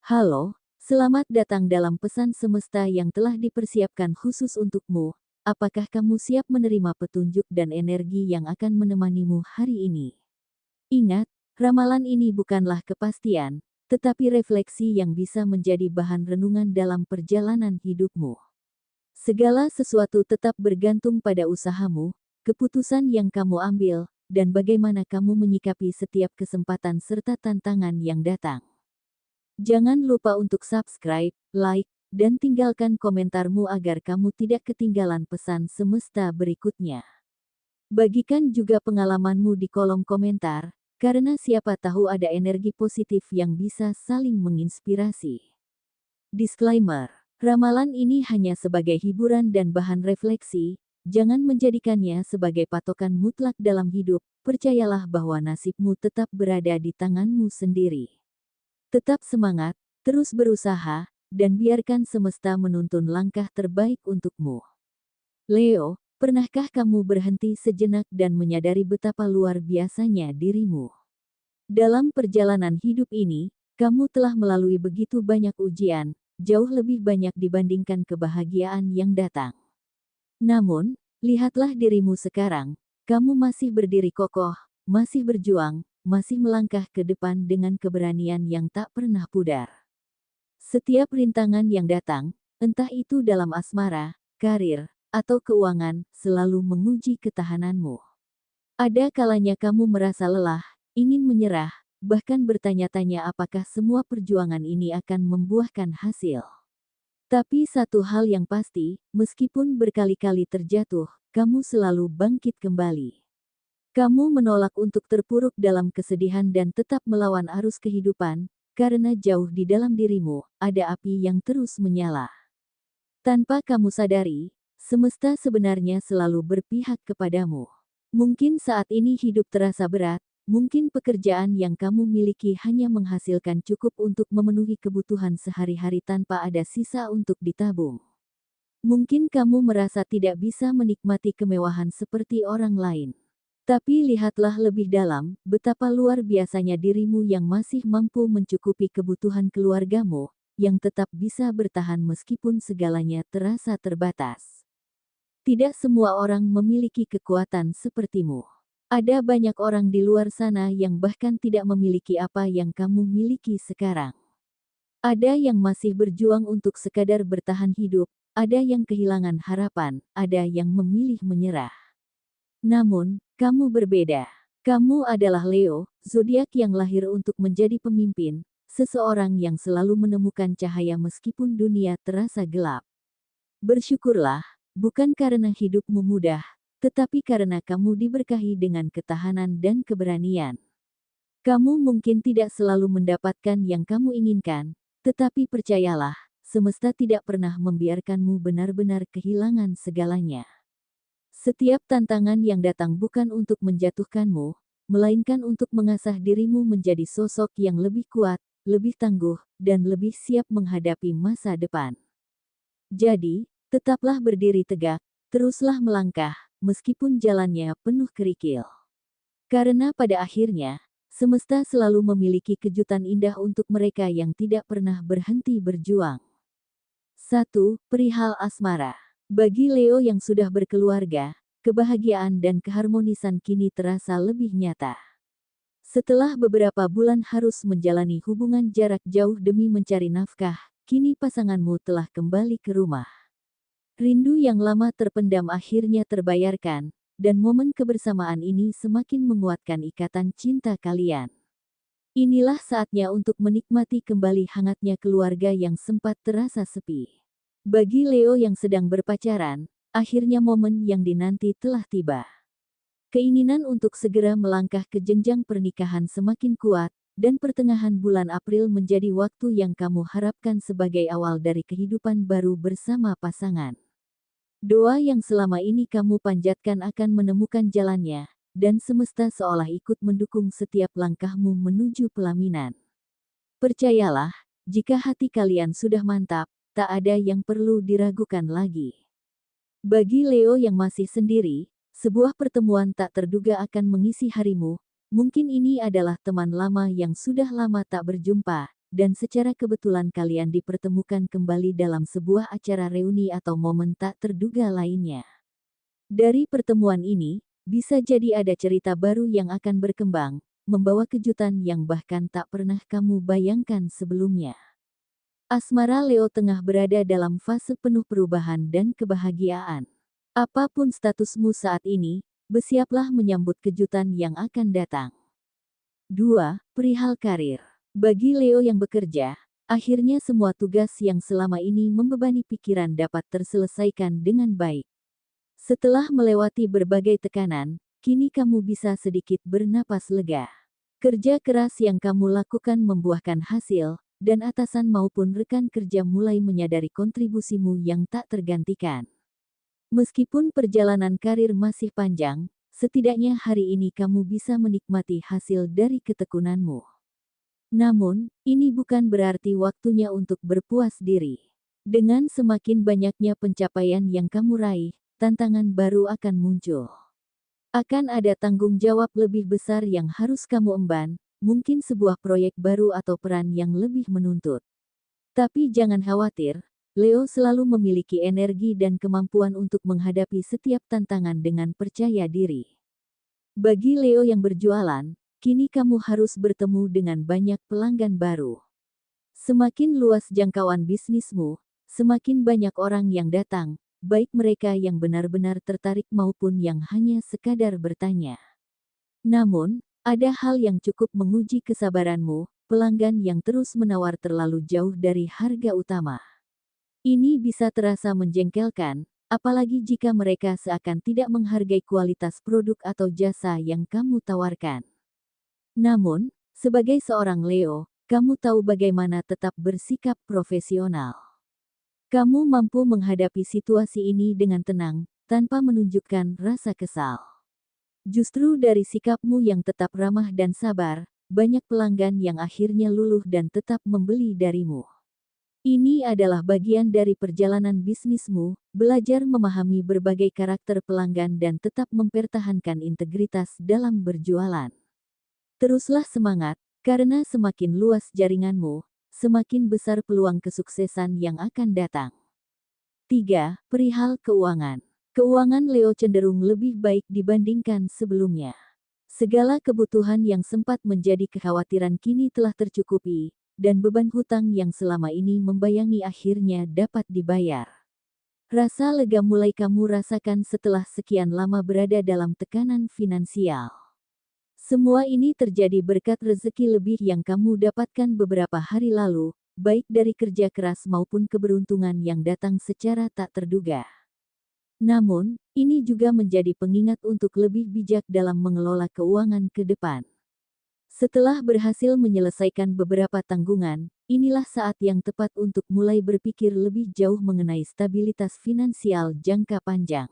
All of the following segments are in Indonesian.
Halo, selamat datang dalam pesan semesta yang telah dipersiapkan khusus untukmu. Apakah kamu siap menerima petunjuk dan energi yang akan menemanimu hari ini? Ingat, ramalan ini bukanlah kepastian, tetapi refleksi yang bisa menjadi bahan renungan dalam perjalanan hidupmu. Segala sesuatu tetap bergantung pada usahamu, keputusan yang kamu ambil, dan bagaimana kamu menyikapi setiap kesempatan serta tantangan yang datang. Jangan lupa untuk subscribe, like, dan tinggalkan komentarmu agar kamu tidak ketinggalan pesan semesta berikutnya. Bagikan juga pengalamanmu di kolom komentar, karena siapa tahu ada energi positif yang bisa saling menginspirasi. Disclaimer: ramalan ini hanya sebagai hiburan dan bahan refleksi, jangan menjadikannya sebagai patokan mutlak dalam hidup, percayalah bahwa nasibmu tetap berada di tanganmu sendiri. Tetap semangat, terus berusaha, dan biarkan semesta menuntun langkah terbaik untukmu. Leo, pernahkah kamu berhenti sejenak dan menyadari betapa luar biasanya dirimu? Dalam perjalanan hidup ini, kamu telah melalui begitu banyak ujian, jauh lebih banyak dibandingkan kebahagiaan yang datang. Namun, lihatlah dirimu sekarang, kamu masih berdiri kokoh, masih berjuang, masih melangkah ke depan dengan keberanian yang tak pernah pudar. Setiap rintangan yang datang, entah itu dalam asmara, karir, atau keuangan, selalu menguji ketahananmu. Ada kalanya kamu merasa lelah, ingin menyerah, bahkan bertanya-tanya apakah semua perjuangan ini akan membuahkan hasil. Tapi satu hal yang pasti, meskipun berkali-kali terjatuh, kamu selalu bangkit kembali. Kamu menolak untuk terpuruk dalam kesedihan dan tetap melawan arus kehidupan, karena jauh di dalam dirimu, ada api yang terus menyala. Tanpa kamu sadari, semesta sebenarnya selalu berpihak kepadamu. Mungkin saat ini hidup terasa berat, mungkin pekerjaan yang kamu miliki hanya menghasilkan cukup untuk memenuhi kebutuhan sehari-hari tanpa ada sisa untuk ditabung. Mungkin kamu merasa tidak bisa menikmati kemewahan seperti orang lain. Tapi lihatlah lebih dalam, betapa luar biasanya dirimu yang masih mampu mencukupi kebutuhan keluargamu, yang tetap bisa bertahan meskipun segalanya terasa terbatas. Tidak semua orang memiliki kekuatan sepertimu. Ada banyak orang di luar sana yang bahkan tidak memiliki apa yang kamu miliki sekarang. Ada yang masih berjuang untuk sekadar bertahan hidup, ada yang kehilangan harapan, ada yang memilih menyerah. Namun, kamu berbeda. Kamu adalah Leo, zodiak yang lahir untuk menjadi pemimpin, seseorang yang selalu menemukan cahaya meskipun dunia terasa gelap. Bersyukurlah, bukan karena hidupmu mudah, tetapi karena kamu diberkahi dengan ketahanan dan keberanian. Kamu mungkin tidak selalu mendapatkan yang kamu inginkan, tetapi percayalah, semesta tidak pernah membiarkanmu benar-benar kehilangan segalanya. Setiap tantangan yang datang bukan untuk menjatuhkanmu, melainkan untuk mengasah dirimu menjadi sosok yang lebih kuat, lebih tangguh, dan lebih siap menghadapi masa depan. Jadi, tetaplah berdiri tegak, teruslah melangkah, meskipun jalannya penuh kerikil. Karena pada akhirnya, semesta selalu memiliki kejutan indah untuk mereka yang tidak pernah berhenti berjuang. 1. Perihal asmara. Bagi Leo yang sudah berkeluarga, kebahagiaan dan keharmonisan kini terasa lebih nyata. Setelah beberapa bulan harus menjalani hubungan jarak jauh demi mencari nafkah, kini pasanganmu telah kembali ke rumah. Rindu yang lama terpendam akhirnya terbayarkan, dan momen kebersamaan ini semakin menguatkan ikatan cinta kalian. Inilah saatnya untuk menikmati kembali hangatnya keluarga yang sempat terasa sepi. Bagi Leo yang sedang berpacaran, akhirnya momen yang dinanti telah tiba. Keinginan untuk segera melangkah ke jenjang pernikahan semakin kuat, dan pertengahan bulan April menjadi waktu yang kamu harapkan sebagai awal dari kehidupan baru bersama pasangan. Doa yang selama ini kamu panjatkan akan menemukan jalannya, dan semesta seolah ikut mendukung setiap langkahmu menuju pelaminan. Percayalah, jika hati kalian sudah mantap, tak ada yang perlu diragukan lagi. Bagi Leo yang masih sendiri, sebuah pertemuan tak terduga akan mengisi harimu. Mungkin ini adalah teman lama yang sudah lama tak berjumpa, dan secara kebetulan kalian dipertemukan kembali dalam sebuah acara reuni atau momen tak terduga lainnya. Dari pertemuan ini, bisa jadi ada cerita baru yang akan berkembang, membawa kejutan yang bahkan tak pernah kamu bayangkan sebelumnya. Asmara Leo tengah berada dalam fase penuh perubahan dan kebahagiaan. Apapun statusmu saat ini, bersiaplah menyambut kejutan yang akan datang. 2. Perihal karir. Bagi Leo yang bekerja, akhirnya semua tugas yang selama ini membebani pikiran dapat terselesaikan dengan baik. Setelah melewati berbagai tekanan, kini kamu bisa sedikit bernapas lega. Kerja keras yang kamu lakukan membuahkan hasil, dan atasan maupun rekan kerja mulai menyadari kontribusimu yang tak tergantikan. Meskipun perjalanan karir masih panjang, setidaknya hari ini kamu bisa menikmati hasil dari ketekunanmu. Namun, ini bukan berarti waktunya untuk berpuas diri. Dengan semakin banyaknya pencapaian yang kamu raih, tantangan baru akan muncul. Akan ada tanggung jawab lebih besar yang harus kamu emban, mungkin sebuah proyek baru atau peran yang lebih menuntut. Tapi jangan khawatir, Leo selalu memiliki energi dan kemampuan untuk menghadapi setiap tantangan dengan percaya diri. Bagi Leo yang berjualan, kini kamu harus bertemu dengan banyak pelanggan baru. Semakin luas jangkauan bisnismu, semakin banyak orang yang datang, baik mereka yang benar-benar tertarik maupun yang hanya sekadar bertanya. Namun, ada hal yang cukup menguji kesabaranmu, pelanggan yang terus menawar terlalu jauh dari harga utama. Ini bisa terasa menjengkelkan, apalagi jika mereka seakan tidak menghargai kualitas produk atau jasa yang kamu tawarkan. Namun, sebagai seorang Leo, kamu tahu bagaimana tetap bersikap profesional. Kamu mampu menghadapi situasi ini dengan tenang, tanpa menunjukkan rasa kesal. Justru dari sikapmu yang tetap ramah dan sabar, banyak pelanggan yang akhirnya luluh dan tetap membeli darimu. Ini adalah bagian dari perjalanan bisnismu, belajar memahami berbagai karakter pelanggan dan tetap mempertahankan integritas dalam berjualan. Teruslah semangat, karena semakin luas jaringanmu, semakin besar peluang kesuksesan yang akan datang. 3. Perihal keuangan. Keuangan Leo cenderung lebih baik dibandingkan sebelumnya. Segala kebutuhan yang sempat menjadi kekhawatiran kini telah tercukupi, dan beban hutang yang selama ini membayangi akhirnya dapat dibayar. Rasa lega mulai kamu rasakan setelah sekian lama berada dalam tekanan finansial. Semua ini terjadi berkat rezeki lebih yang kamu dapatkan beberapa hari lalu, baik dari kerja keras maupun keberuntungan yang datang secara tak terduga. Namun, ini juga menjadi pengingat untuk lebih bijak dalam mengelola keuangan ke depan. Setelah berhasil menyelesaikan beberapa tanggungan, inilah saat yang tepat untuk mulai berpikir lebih jauh mengenai stabilitas finansial jangka panjang.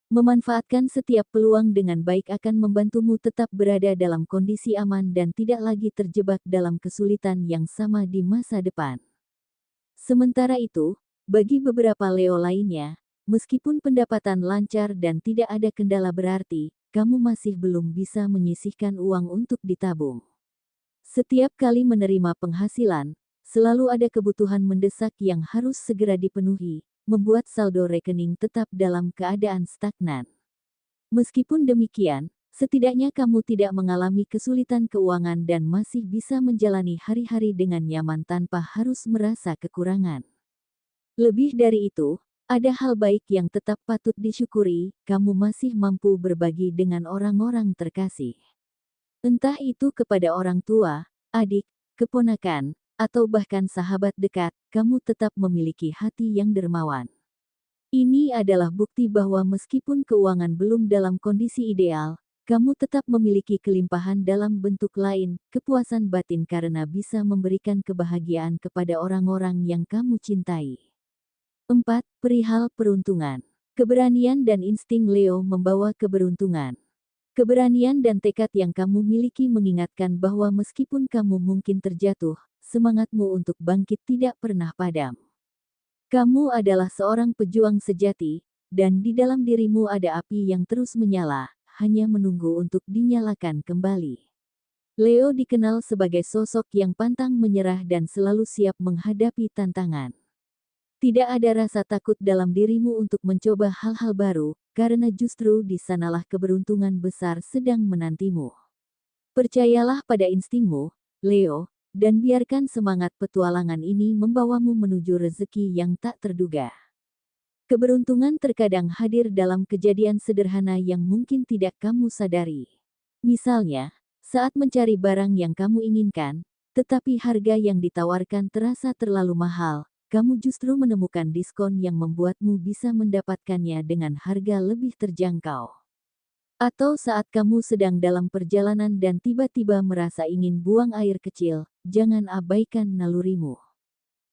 Memanfaatkan setiap peluang dengan baik akan membantumu tetap berada dalam kondisi aman dan tidak lagi terjebak dalam kesulitan yang sama di masa depan. Sementara itu, bagi beberapa Leo lainnya, meskipun pendapatan lancar dan tidak ada kendala berarti, kamu masih belum bisa menyisihkan uang untuk ditabung. Setiap kali menerima penghasilan, selalu ada kebutuhan mendesak yang harus segera dipenuhi, membuat saldo rekening tetap dalam keadaan stagnan. Meskipun demikian, setidaknya kamu tidak mengalami kesulitan keuangan dan masih bisa menjalani hari-hari dengan nyaman tanpa harus merasa kekurangan. Lebih dari itu, ada hal baik yang tetap patut disyukuri, kamu masih mampu berbagi dengan orang-orang terkasih. Entah itu kepada orang tua, adik, keponakan, atau bahkan sahabat dekat, kamu tetap memiliki hati yang dermawan. Ini adalah bukti bahwa meskipun keuangan belum dalam kondisi ideal, kamu tetap memiliki kelimpahan dalam bentuk lain, kepuasan batin karena bisa memberikan kebahagiaan kepada orang-orang yang kamu cintai. 4. Perihal peruntungan. Keberanian dan insting Leo membawa keberuntungan. Keberanian dan tekad yang kamu miliki mengingatkan bahwa meskipun kamu mungkin terjatuh, semangatmu untuk bangkit tidak pernah padam. Kamu adalah seorang pejuang sejati, dan di dalam dirimu ada api yang terus menyala, hanya menunggu untuk dinyalakan kembali. Leo dikenal sebagai sosok yang pantang menyerah dan selalu siap menghadapi tantangan. Tidak ada rasa takut dalam dirimu untuk mencoba hal-hal baru, karena justru di sanalah keberuntungan besar sedang menantimu. Percayalah pada instingmu, Leo, dan biarkan semangat petualangan ini membawamu menuju rezeki yang tak terduga. Keberuntungan terkadang hadir dalam kejadian sederhana yang mungkin tidak kamu sadari. Misalnya, saat mencari barang yang kamu inginkan, tetapi harga yang ditawarkan terasa terlalu mahal, kamu justru menemukan diskon yang membuatmu bisa mendapatkannya dengan harga lebih terjangkau. Atau saat kamu sedang dalam perjalanan dan tiba-tiba merasa ingin buang air kecil, jangan abaikan nalurimu.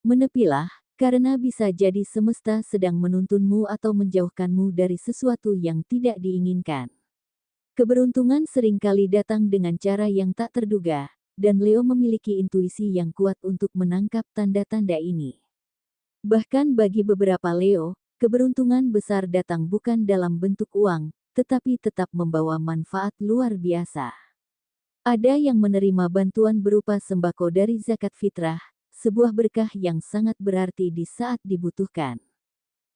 Menepilah, karena bisa jadi semesta sedang menuntunmu atau menjauhkanmu dari sesuatu yang tidak diinginkan. Keberuntungan seringkali datang dengan cara yang tak terduga, dan Leo memiliki intuisi yang kuat untuk menangkap tanda-tanda ini. Bahkan bagi beberapa Leo, keberuntungan besar datang bukan dalam bentuk uang, tetapi tetap membawa manfaat luar biasa. Ada yang menerima bantuan berupa sembako dari zakat fitrah, sebuah berkah yang sangat berarti di saat dibutuhkan.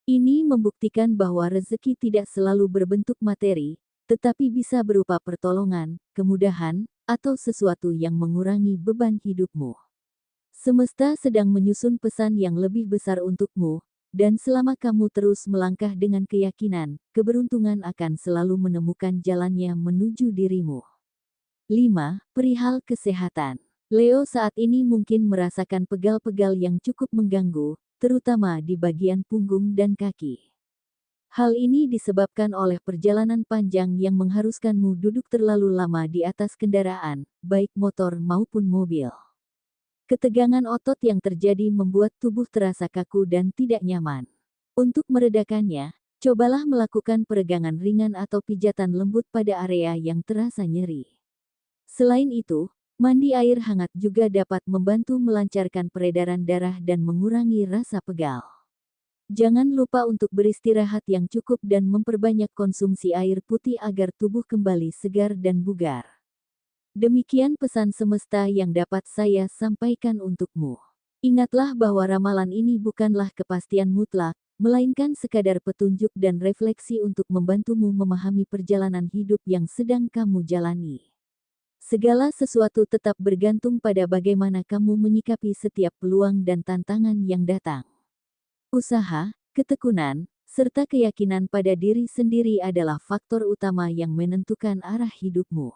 Ini membuktikan bahwa rezeki tidak selalu berbentuk materi, tetapi bisa berupa pertolongan, kemudahan, atau sesuatu yang mengurangi beban hidupmu. Semesta sedang menyusun pesan yang lebih besar untukmu, dan selama kamu terus melangkah dengan keyakinan, keberuntungan akan selalu menemukan jalannya menuju dirimu. 5. Perihal kesehatan. Leo saat ini mungkin merasakan pegal-pegal yang cukup mengganggu, terutama di bagian punggung dan kaki. Hal ini disebabkan oleh perjalanan panjang yang mengharuskanmu duduk terlalu lama di atas kendaraan, baik motor maupun mobil. Ketegangan otot yang terjadi membuat tubuh terasa kaku dan tidak nyaman. Untuk meredakannya, cobalah melakukan peregangan ringan atau pijatan lembut pada area yang terasa nyeri. Selain itu, mandi air hangat juga dapat membantu melancarkan peredaran darah dan mengurangi rasa pegal. Jangan lupa untuk beristirahat yang cukup dan memperbanyak konsumsi air putih agar tubuh kembali segar dan bugar. Demikian pesan semesta yang dapat saya sampaikan untukmu. Ingatlah bahwa ramalan ini bukanlah kepastian mutlak, melainkan sekadar petunjuk dan refleksi untuk membantumu memahami perjalanan hidup yang sedang kamu jalani. Segala sesuatu tetap bergantung pada bagaimana kamu menyikapi setiap peluang dan tantangan yang datang. Usaha, ketekunan, serta keyakinan pada diri sendiri adalah faktor utama yang menentukan arah hidupmu.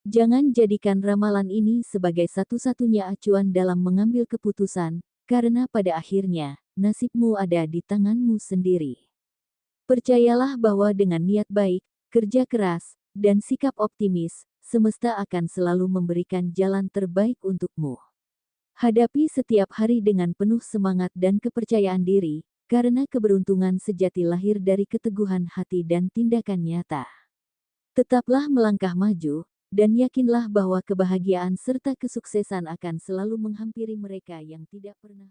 Jangan jadikan ramalan ini sebagai satu-satunya acuan dalam mengambil keputusan, karena pada akhirnya, nasibmu ada di tanganmu sendiri. Percayalah bahwa dengan niat baik, kerja keras, dan sikap optimis, semesta akan selalu memberikan jalan terbaik untukmu. Hadapi setiap hari dengan penuh semangat dan kepercayaan diri, karena keberuntungan sejati lahir dari keteguhan hati dan tindakan nyata. Tetaplah melangkah maju, dan yakinlah bahwa kebahagiaan serta kesuksesan akan selalu menghampiri mereka yang tidak pernah